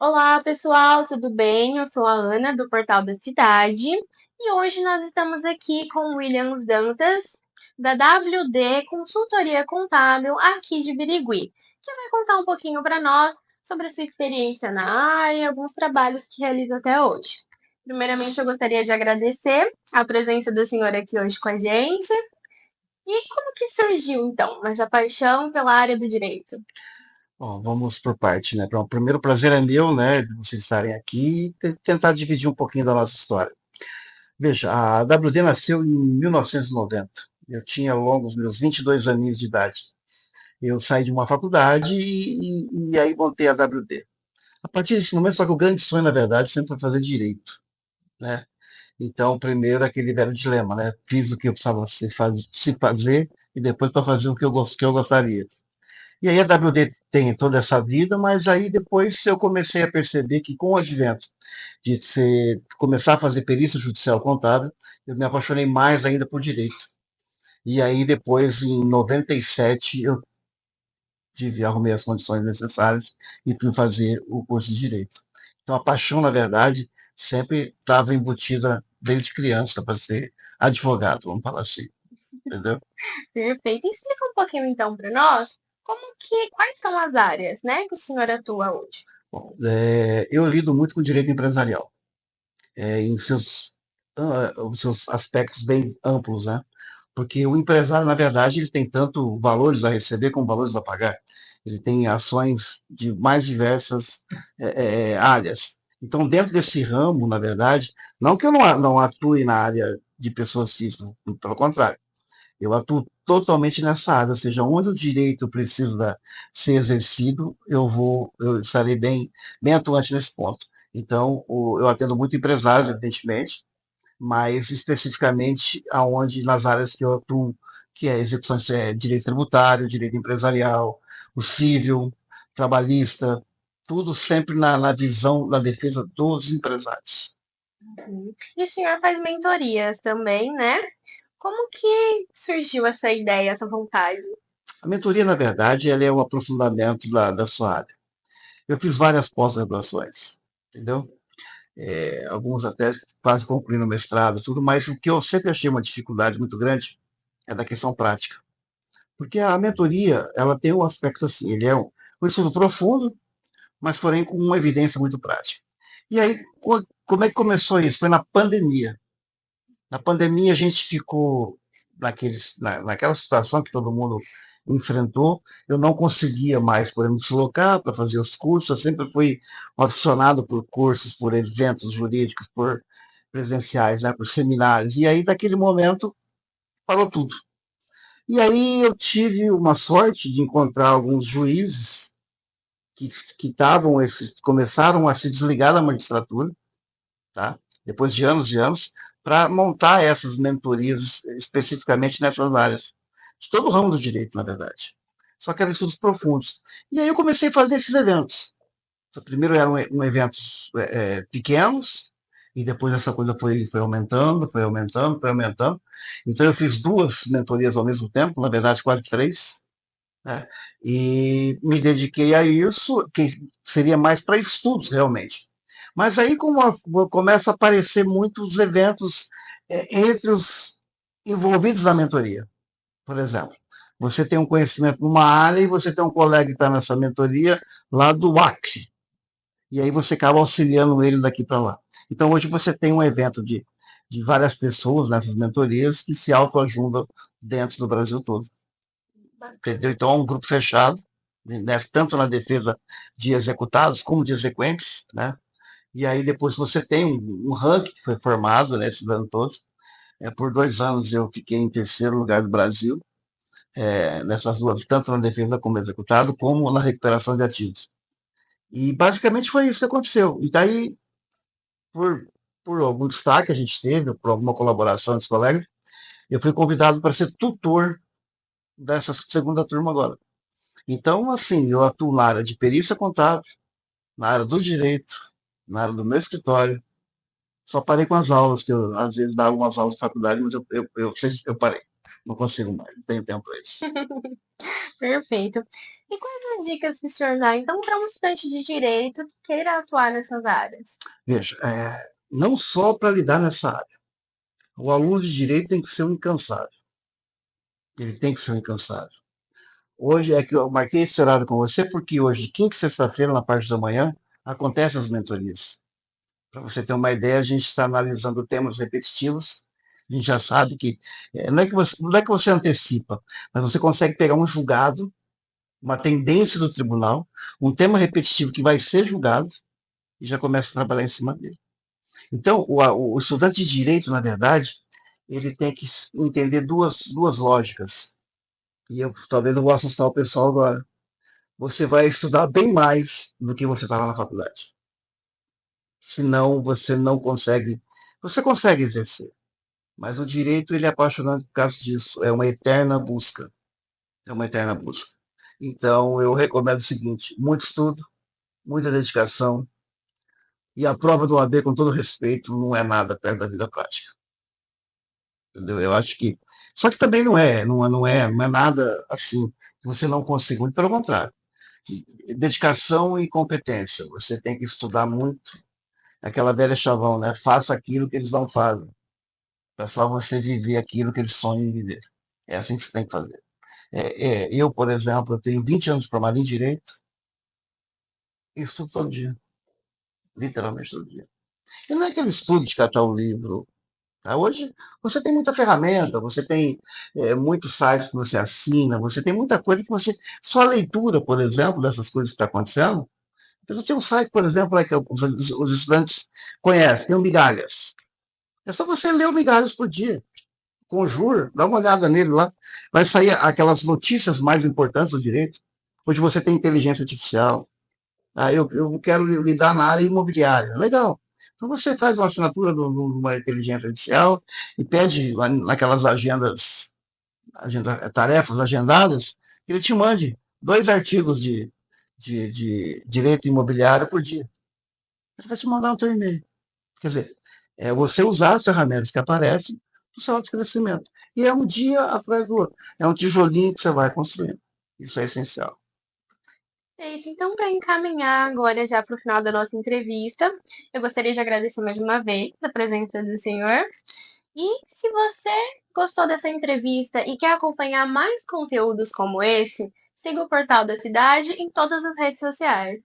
Olá, pessoal, tudo bem? Eu sou a Ana, do Portal da Cidade, e hoje nós estamos aqui com o Williams Dantas, da WD Consultoria Contábil, aqui de Birigui, que vai contar um pouquinho para nós sobre a sua experiência na área e alguns trabalhos que realiza até hoje. Primeiramente, eu gostaria de agradecer a presença do senhor aqui hoje com a gente. E como que surgiu, então, essa paixão pela área do direito? Bom, vamos por parte, né? Bom, primeiro, o prazer é meu, né, de vocês estarem aqui e tentar dividir um pouquinho da nossa história. Veja, a WD nasceu em 1990. Eu tinha longos meus 22 aninhos de idade. Eu saí de uma faculdade e aí montei a WD. A partir desse momento, só que o grande sonho, na verdade, sempre foi fazer direito, né? Então, primeiro, aquele velho dilema, né? Fiz o que eu precisava se fazer e depois para fazer o que eu gostaria. E aí a WD tem toda essa vida, mas aí depois eu comecei a perceber que com o advento de começar a fazer perícia judicial contábil, eu me apaixonei mais ainda por direito. E aí depois, em 97, eu arrumei as condições necessárias e fui fazer o curso de direito. Então a paixão, na verdade, sempre estava embutida desde criança para ser advogado, vamos falar assim, entendeu? Perfeito. Explica um pouquinho então para nós quais são as áreas, né, que o senhor atua hoje? Bom, eu lido muito com direito empresarial. Em os seus aspectos bem amplos, né? Porque o empresário, na verdade, ele tem tanto valores a receber como valores a pagar. Ele tem ações de mais diversas áreas. Então, dentro desse ramo, na verdade, não que eu não atue na área de pessoas físicas, pelo contrário, eu atuo totalmente nessa área, ou seja, onde o direito precisa ser exercido, eu estarei bem atuante nesse ponto. Então, eu atendo muito empresários, evidentemente, mas especificamente aonde nas áreas que eu atuo, que é execução de direito tributário, direito empresarial, o civil, trabalhista, tudo sempre na visão da defesa dos empresários. Uhum. E o senhor faz mentorias também, né? Como que surgiu essa ideia, essa vontade? A mentoria, na verdade, ela é um aprofundamento da sua área. Eu fiz várias pós-graduações, entendeu? Alguns até quase concluindo o mestrado, tudo, mas o que eu sempre achei uma dificuldade muito grande é da questão prática. Porque a mentoria, ela tem um aspecto assim, ele é um estudo profundo, mas porém com uma evidência muito prática. E aí, como é que começou isso? Foi na pandemia. Na pandemia a gente ficou naquela situação que todo mundo enfrentou. Eu não conseguia mais, por exemplo, me deslocar para fazer os cursos. Eu sempre fui aficionado por cursos, por eventos jurídicos, por presenciais, né, por seminários. E aí, naquele momento, parou tudo. E aí eu tive uma sorte de encontrar alguns juízes que, começaram a se desligar da magistratura, tá? Depois de anos, para montar essas mentorias especificamente nessas áreas, de todo o ramo do direito, na verdade. Só que eram estudos profundos. E aí eu comecei a fazer esses eventos. Primeiro eram eventos pequenos, e depois essa coisa foi aumentando, foi aumentando, foi aumentando. Então eu fiz duas mentorias ao mesmo tempo, na verdade quase três, né? E me dediquei a isso, que seria mais para estudos realmente. Mas aí começa a aparecer muitos eventos entre os envolvidos na mentoria. Por exemplo, você tem um conhecimento numa área e você tem um colega que está nessa mentoria lá do Acre. E aí você acaba auxiliando ele daqui para lá. Então hoje você tem um evento de várias pessoas nessas mentorias que se autoajudam dentro do Brasil todo. Entendeu? Então é um grupo fechado, né, tanto na defesa de executados como de exequentes, né? E aí depois você tem um ranking que foi formado, né, estudando todos. Por 2 anos eu fiquei em terceiro lugar do Brasil, nessas duas, tanto na defesa como executado, como na recuperação de ativos. E basicamente foi isso que aconteceu. E daí, por, por algum destaque a gente teve, por alguma colaboração dos colegas, eu fui convidado para ser tutor dessa segunda turma agora. Então, assim, eu atuo na área de perícia contábil, na área do direito, na área do meu escritório. Só parei com as aulas, que eu às vezes dava algumas aulas de faculdade, mas eu parei. Não consigo mais, não tenho tempo para isso. Perfeito. E quais as dicas que o senhor dá, então, para um estudante de direito que queira atuar nessas áreas? Veja, não só para lidar nessa área. O aluno de direito tem que ser um incansável. Ele tem que ser um incansável. Hoje é que eu marquei esse horário com você porque hoje, quinta e sexta-feira, na parte da manhã, acontecem as mentorias. Para você ter uma ideia, a gente está analisando temas repetitivos. A gente já sabe que não é que você antecipa, mas você consegue pegar um julgado, uma tendência do tribunal, um tema repetitivo que vai ser julgado e já começa a trabalhar em cima dele. Então, o estudante de direito, na verdade, ele tem que entender duas lógicas. E eu talvez eu vou assustar o pessoal agora. Você vai estudar bem mais do que você estava na faculdade. Senão você não consegue. Você consegue exercer, mas o direito ele é apaixonante por causa disso. É uma eterna busca. É uma eterna busca. Então eu recomendo o seguinte: muito estudo, muita dedicação e a prova do AB, com todo respeito, não é nada perto da vida prática. Entendeu? Eu acho que. Só que também não é nada assim que você não consiga. Muito pelo contrário. Dedicação e competência. Você tem que estudar muito. Aquela velha chavão, né? Faça aquilo que eles não fazem. É só você viver aquilo que eles sonham em viver. É assim que você tem que fazer. Eu, por exemplo, eu tenho 20 anos de formado em Direito e estudo todo dia. Literalmente todo dia. E não é aquele estudo de catar o livro. Tá? Hoje você tem muita ferramenta, você tem muitos sites que você assina, você tem muita coisa que você. Só a leitura, por exemplo, dessas coisas que estão acontecendo. Eu tenho um site, por exemplo, que os estudantes conhecem, tem o Migalhas. É só você ler o Migalhas por dia. Conjur, dá uma olhada nele lá. Vai sair aquelas notícias mais importantes do direito. Hoje você tem inteligência artificial. Eu quero lidar na área imobiliária. Legal. Então você faz uma assinatura de uma inteligência artificial e pede lá naquelas tarefas agendadas, que ele te mande 2 artigos de direito imobiliário por dia. Ele vai te mandar no teu e-mail. Quer dizer, é você usar as ferramentas que aparecem para o seu autocrescimento. E é um dia atrás do outro. É um tijolinho que você vai construindo. Isso é essencial. Perfeito. Então, para encaminhar agora já para o final da nossa entrevista, eu gostaria de agradecer mais uma vez a presença do senhor. E se você gostou dessa entrevista e quer acompanhar mais conteúdos como esse, siga o Portal da Cidade em todas as redes sociais.